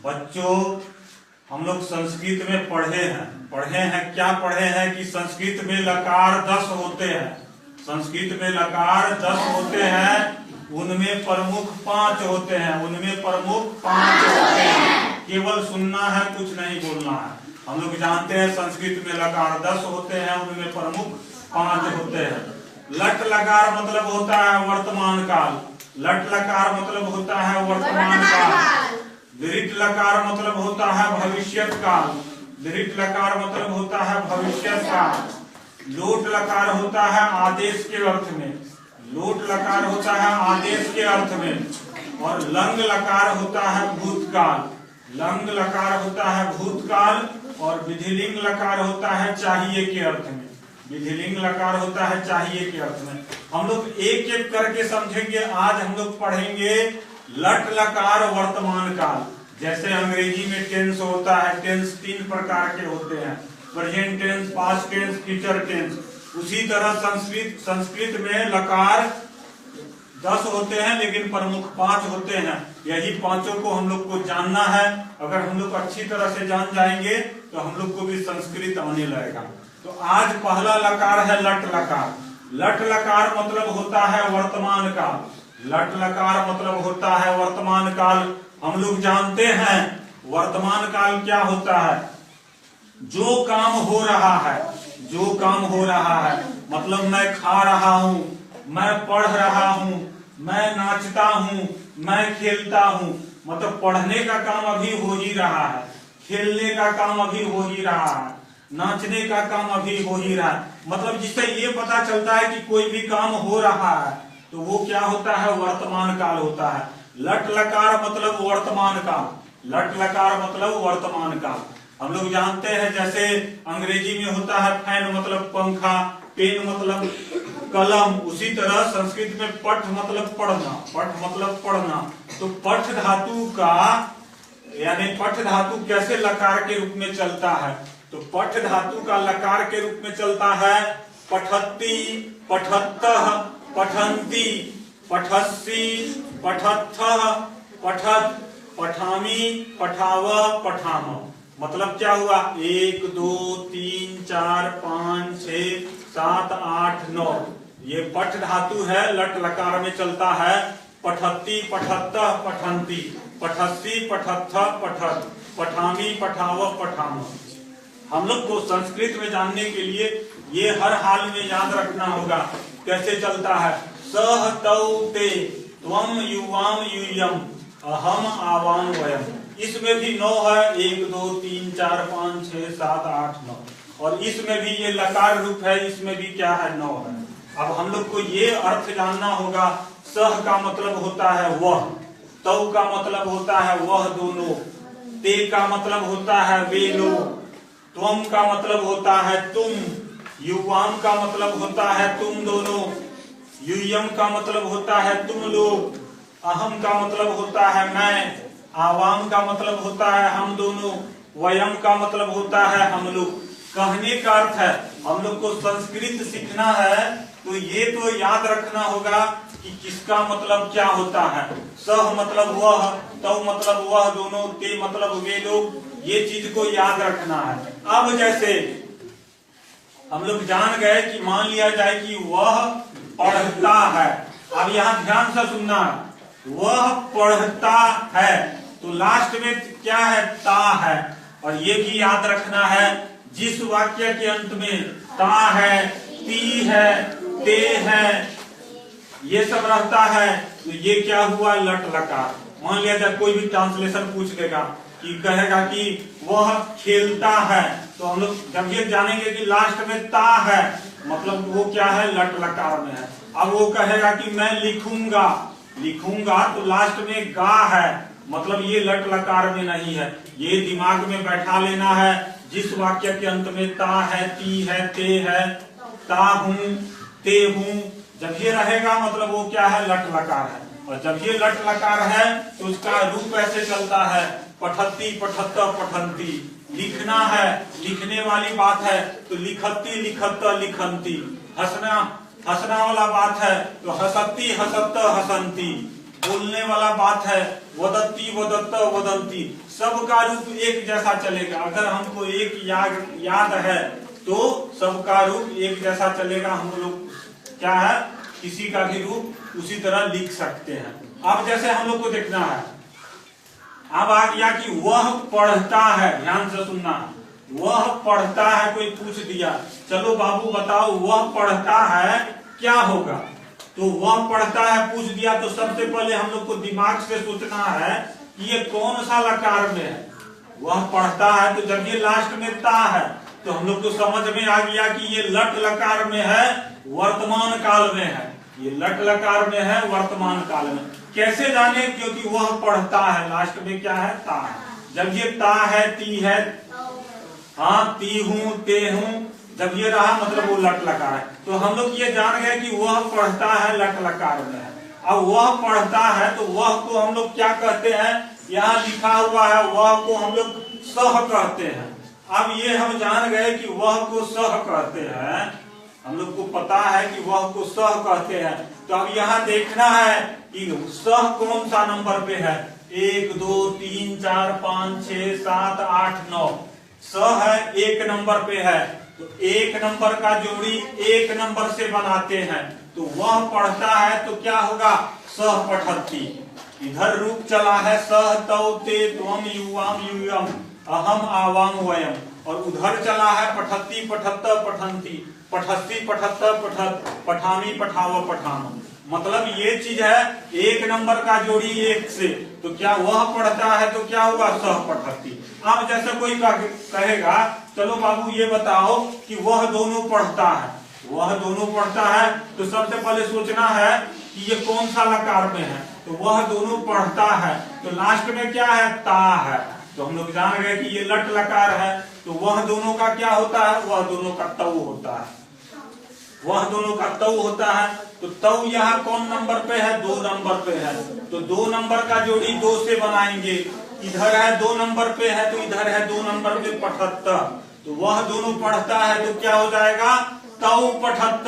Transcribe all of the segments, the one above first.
बच्चों, हम लोग संस्कृत में पढ़े हैं क्या पढ़े हैं कि संस्कृत में लकार 10 होते हैं। संस्कृत में लकार 10 होते हैं, उनमें प्रमुख 5 होते हैं। उनमें प्रमुख 5 होते हैं। केवल सुनना है, कुछ नहीं बोलना है। हम लोग जानते हैं संस्कृत में लकार 10 होते हैं, उनमें प्रमुख 5 होते हैं। लट लकार मतलब होता है वर्तमान काल। लट लकार मतलब होता है वर्तमान काल। दृढ़ लकार मतलब होता है भविष्यत काल। दृढ़ लकार मतलब होता है भविष्यत काल। लोट लकार होता है आदेश के अर्थ में। लोट लकार होता है आदेश के अर्थ में। और लंग लकार होता है भूतकाल। लंग लकार होता है भूतकाल। और विधिलिंग लकार होता है चाहिए के अर्थ में। विधिलिंग लकार होता है चाहिए के अर्थ में। हम लोग एक एक करके समझेंगे। आज हम लोग पढ़ेंगे लट लकार वर्तमान काल। जैसे अंग्रेजी में टेंस होता है, टेंस 3 प्रकार के होते हैं, present tense, past tense, future tense. उसी तरह संस्कृत में लकार 10 होते हैं, लेकिन प्रमुख 5 होते हैं। यही पांचों को हम लोग को जानना है। अगर हम लोग अच्छी तरह से जान जाएंगे तो हम लोग को भी संस्कृत आने लगेगा। तो आज पहला लकार है लट लकार। लट लकार मतलब होता है वर्तमान काल। लट लकार मतलब होता है वर्तमान काल। हम लोग जानते हैं वर्तमान काल क्या होता है। जो काम हो रहा है, जो काम हो रहा है, मतलब मैं खा रहा हूँ, मैं पढ़ रहा हूँ, मैं नाचता हूँ, मैं खेलता हूँ। मतलब पढ़ने का काम अभी हो ही रहा है, खेलने का काम अभी हो ही रहा है, नाचने का काम अभी हो ही रहा है। मतलब जिससे ये पता चलता है कि कोई भी काम हो रहा है तो वो क्या होता है, वर्तमान काल होता है। लट लकार मतलब वर्तमान काल। लट लकार मतलब वर्तमान काल। हम लोग जानते हैं जैसे अंग्रेजी में होता है फैन मतलब पंखा, पेन मतलब कलम। उसी तरह संस्कृत में पठ मतलब पढ़ना। पठ मतलब पढ़ना। तो पठ धातु का यानी पठ धातु कैसे लकार के रूप में चलता है, तो पठ धातु का लकार के रूप में चलता है पठत्ति, पठत्तः, पठन्ति, पठस्सी, पठत्थः, पठत्, पठामि, पठाव, पठाम। मतलब क्या हुआ, 1 2 3 4 5 6 7 8 9। ये पठ धातु है, लट लकार में चलता है पठत्ति, पठत्तः, पठन्ति, पठस्सी, पठत्थः, पठत्, पठामि, पठाव, पठाम। हम लोग को संस्कृत में जानने के लिए ये हर हाल में याद रखना होगा कैसे चलता है। सह तौ ते, त्वम युवाम यूयम, अहम आवाम वयम। इसमें भी 9 है, 1 2 3 4 5 6 7 8 9। और इसमें भी ये लकार रूप है, इसमें भी क्या है, 9 है। अब हम लोग को ये अर्थ जानना होगा। सह का मतलब होता है वह, तौ का मतलब होता है वह दोनों, ते का मतलब होता है वे लोग, त्वम का मतलब होता है तुम, युवाम का मतलब होता है तुम दोनों, यूयम का मतलब होता है तुम लोग, अहम का मतलब होता है मैं, आवाम का मतलब होता है हम दोनों, वयम का मतलब होता है हम लोग। कहने का अर्थ है हम लोग को संस्कृत सीखना है तो ये तो याद रखना होगा कि किसका मतलब क्या होता है। सह मतलब वह, तौ मतलब वह दोनों, ते मतलब वे लोग। ये चीज को याद रखना है। अब जैसे हम लोग जान गए कि मान लिया जाए कि वह पढ़ता है। अब यहाँ ध्यान से सुनना, वह पढ़ता है तो लास्ट में क्या है, ता है। और ये भी याद रखना है जिस वाक्य के अंत में ता है, ती है, ते है, ये सब रहता है तो ये क्या हुआ, लट लकार। मान लिया जाए कोई भी ट्रांसलेशन पूछ लेगा कि कहेगा कि वह खेलता है, तो हम लोग जब ये जानेंगे कि लास्ट में ता है मतलब वो क्या है, लट लकार में है। अब वो कहेगा कि मैं लिखूंगा, लिखूंगा तो लास्ट में गा है, मतलब ये लट लकार में नहीं है। ये दिमाग में बैठा लेना है। जिस वाक्य के अंत में ता है, ती है, ते है, ता हूं, ते हूं, जब ये रहेगा मतलब वो क्या है, लट लकार है। और जब ये लट लकार है तो उसका रूप ऐसे चलता है पठत्ति, पठत्तः, पठन्ति। लिखना है, लिखने वाली बात है तो लिखत्ति, लिखत्तः, लिखन्ति। हंसना, हंसना वाला बात है तो हसत्ति, हसत्तः, हसन्ति। बोलने वाला बात है, वदत्ति वदत्त वदंती, सबका रूप एक जैसा चलेगा। अगर हमको एक याद है तो सबका रूप एक जैसा चलेगा। हम लोग क्या है, किसी का भी रूप उसी तरह लिख सकते हैं। अब जैसे हम लोग को देखना है, अब आ गया कि वह पढ़ता है, ध्यान से सुनना, वह पढ़ता है, कोई पूछ दिया चलो बाबू बताओ वह पढ़ता है क्या होगा, तो वह पढ़ता है पूछ दिया तो सबसे पहले हम लोग को दिमाग से सोचना है कि ये कौन सा लकार में है। वह पढ़ता है तो जब ये लास्ट में ता है तो हम लोग को समझ में आ गया कि ये लट लकार में है, वर्तमान काल में है, ये लट लकार में है वर्तमान काल में। कैसे जाने, क्योंकि वह पढ़ता है, लास्ट में क्या है, ता है। जब ये ता है, ती है, हाँ ती हूँ, ते हूँ, जब ये रहा मतलब वो लट लकार है। तो हम लोग ये जान गए कि वह पढ़ता है लट लकार में है। अब वह पढ़ता है तो वह को हम लोग क्या कहते हैं, यहाँ लिखा हुआ है वह को हम लोग सह कहते हैं। अब ये हम जान गए कि वह को सह कहते हैं, हम लोग को पता है कि वह को सह कहते हैं। तो अब यहाँ देखना है कि सह कौन सा नंबर पे है, 1 2 3 4 5 6 7 8 9, सह है 1 नंबर पे है। तो 1 नंबर का जोड़ी 1 नंबर से बनाते हैं, तो वह पढ़ता है तो क्या होगा, सह पठती। इधर रूप चला है सह तौ ते त्वम युवाम यूयम अहम आवाम वयम, और उधर चला है पठती पठत्त पठंती, पठस्ती पठत्त पठत, पठामी पठाव पठाम। मतलब ये चीज है 1 नंबर का जोड़ी 1 से, तो क्या वह पढ़ता है तो क्या होगा, सह पठती। अब जैसे कोई कहेगा चलो बाबू ये बताओ कि वह दोनों पढ़ता है, वह दोनों पढ़ता है, तो सबसे पहले सोचना है कि ये कौन सा लकार में है, तो वह दोनों पढ़ता है, तो लास्ट में क्या है, ता है। तो हम लोग जान गए कि ये लट लकार है, तो वह दोनों का क्या होता है, वह दोनों का तौ होता है, वह दोनों का तौ होता है। तो तौ यहाँ कौन नंबर पे है, 2 नंबर पे है, तो 2 नंबर का जोड़ी 2 से बनाएंगे। इधर है 2 नंबर पे है तो इधर है 2 नंबर पे पठत्त, तो वह दोनों पढ़ता है तो क्या हो जाएगा, तौ पठत्त।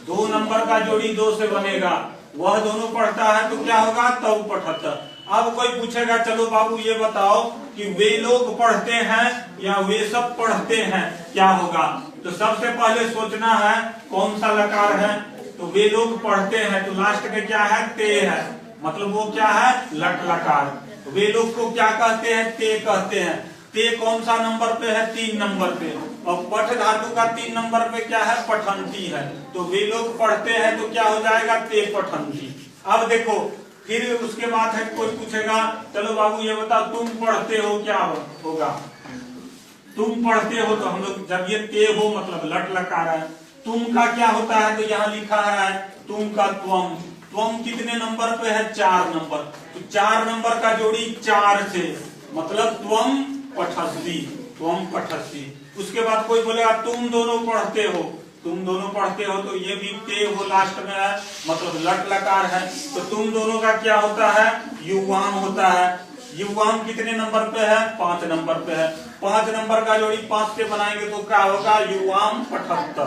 2 नंबर का जोड़ी 2 से बनेगा, वह दोनों पढ़ता है तो क्या होगा, तौ पठत्त। अब कोई पूछेगा चलो बाबू ये बताओ कि वे लोग पढ़ते हैं या वे सब पढ़ते हैं, क्या होगा। तो सबसे पहले सोचना है कौन सा लकार है, तो वे लोग पढ़ते हैं, तो लास्ट में क्या है, ते है, मतलब वो क्या है, लट लकार। वे लोग को क्या कहते हैं, ते कहते हैं। ते कौन सा नंबर पे है, 3 नंबर पे, और पठ धातु का 3 नंबर पे क्या है, पठंती है, तो वे लोग पढ़ते हैं तो क्या हो जाएगा, ते पठंती। अब देखो फिर उसके बाद है कोई पूछेगा चलो बाबू ये बताओ तुम पढ़ते हो, क्या होगा, तुम पढ़ते हो, तो हम लोग जब ये ते हो मतलब लट लकार है। तुम का क्या होता है, तो यहाँ लिखा है तुम का त्वम, त्वम कितने नंबर पे है, 4 नंबर, तो 4 नंबर का जोड़ी 4 से, मतलब त्वम पठस्ती, त्वम पठस्ती। उसके बाद कोई बोलेगा तुम दोनों पढ़ते हो, तुम दोनों पढ़ते हो, तो ये भी ते हो लास्ट में है, मतलब लट लकार है, तो तुम दोनों का क्या होता है, युवाम होता है। युवाम कितने नंबर पे है, 5 नंबर पे है, 5 नंबर का जोड़ी 5 से बनाएंगे तो क्या होगा, युवाम पठत्त।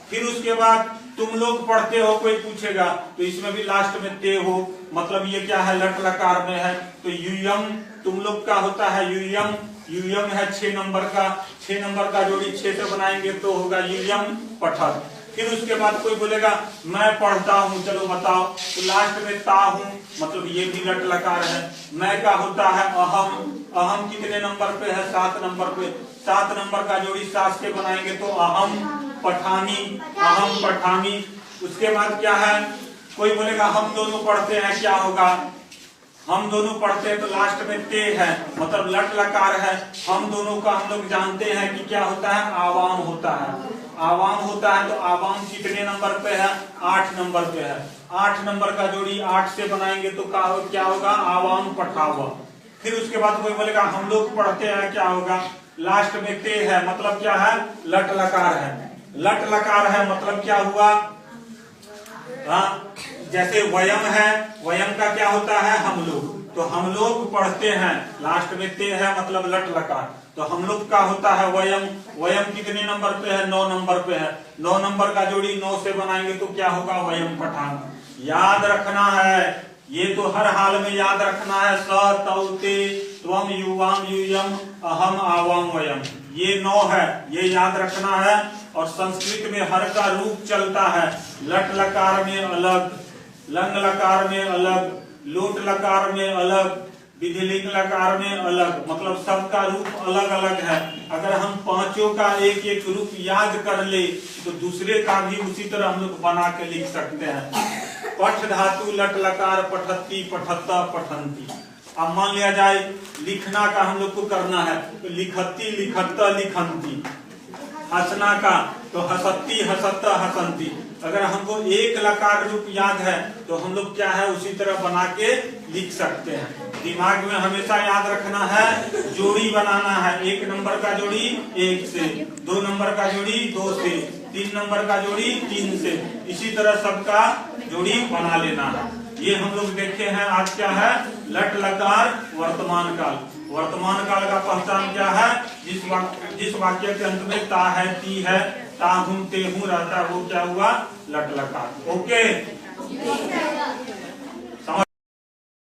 फिर उसके बाद तुम लोग पढ़ते हो, कोई पूछेगा, तो इसमें भी लास्ट में ते हो, मतलब ये क्या है, लट लकार में है, तो यूयम तुम लोग का होता है यूयम, यूयम है 6 नंबर का, 6 नंबर का जोड़ी 6 से बनाएंगे तो होगा यूयम पठत। फिर उसके बाद कोई बोलेगा मैं पढ़ता हूँ, चलो बताओ, तो लास्ट में ता हूँ, मतलब ये भी लट लकार है। मैं का होता है अहम, अहम कितने नंबर पे है, 7 नंबर पे, 7 नंबर का जोड़ी 7 से बनाएंगे तो अहम पठानी, अहम पठानी। उसके बाद क्या है, कोई बोलेगा हम दोनों पढ़ते हैं, क्या होगा, हम दोनों पढ़ते हैं, तो लास्ट में ते है, मतलब लट लकार है। हम दोनों का हम लोग जानते हैं कि क्या होता है, आवाम होता है, आवाम होता है, तो आवाम कितने नंबर पे है, 8 नंबर पे है, 8 नंबर का जोड़ी 8 से बनाएंगे तो क्या होगा, आवाम पठावा। फिर उसके बाद कोई बोलेगा हम लोग पढ़ते हैं, क्या होगा, लास्ट में ते है, मतलब क्या है, लट लकार है, लट लकार है, मतलब क्या हुआ, हाँ जैसे वयम है, वयम का क्या होता है, हम लोग, तो हम लोग पढ़ते हैं, लास्ट में ते है, मतलब लट लकार, तो हम लोग का होता है वयम, वयम कितने नंबर पे है, 9 नंबर पे है, 9 नंबर का जोड़ी 9 से बनाएंगे तो क्या होगा, वयम पठान। याद रखना है, ये तो हर हाल में याद रखना है। स तौ ते त्वम युवाम यूयम अहम आवाम वयम, ये 9 है, ये याद रखना है। और संस्कृत में हर का रूप चलता है। लट लकार में अलग, लंग लकार में अलग, लोट लकार में अलग, विधिलिंग लकार में अलग, मतलब सबका रूप अलग अलग है। अगर हम पांचों का एक एक रूप याद कर ले तो दूसरे का भी उसी तरह हम लोग बना के लिख सकते हैं। पठ धातु लट लकार पठती पठत्ता पठंती। अब मान लिया जाए लिखना का हम लोग को करना है तो लिखती लिखत्ता लिखंती। हंसना का तो हंसती हंसत्ता हंसंती। अगर हमको एक लकार रूप याद है तो हम लोग क्या है उसी तरह बना के लिख सकते हैं। दिमाग में हमेशा याद रखना है, जोड़ी बनाना है। 1 नंबर का जोड़ी 1 से, 2 नंबर का जोड़ी 2 से, 3 नंबर का जोड़ी 3 से, इसी तरह सबका जोड़ी बना लेना है। ये हम लोग देखे हैं। आज क्या है? लट लकार वर्तमान काल। वर्तमान काल का पहचान क्या है? जिस वाक्य के अंत में ता है, ती है, ता हूं ते हूं रहता है, वो क्या हुआ? लट लकार। ओके।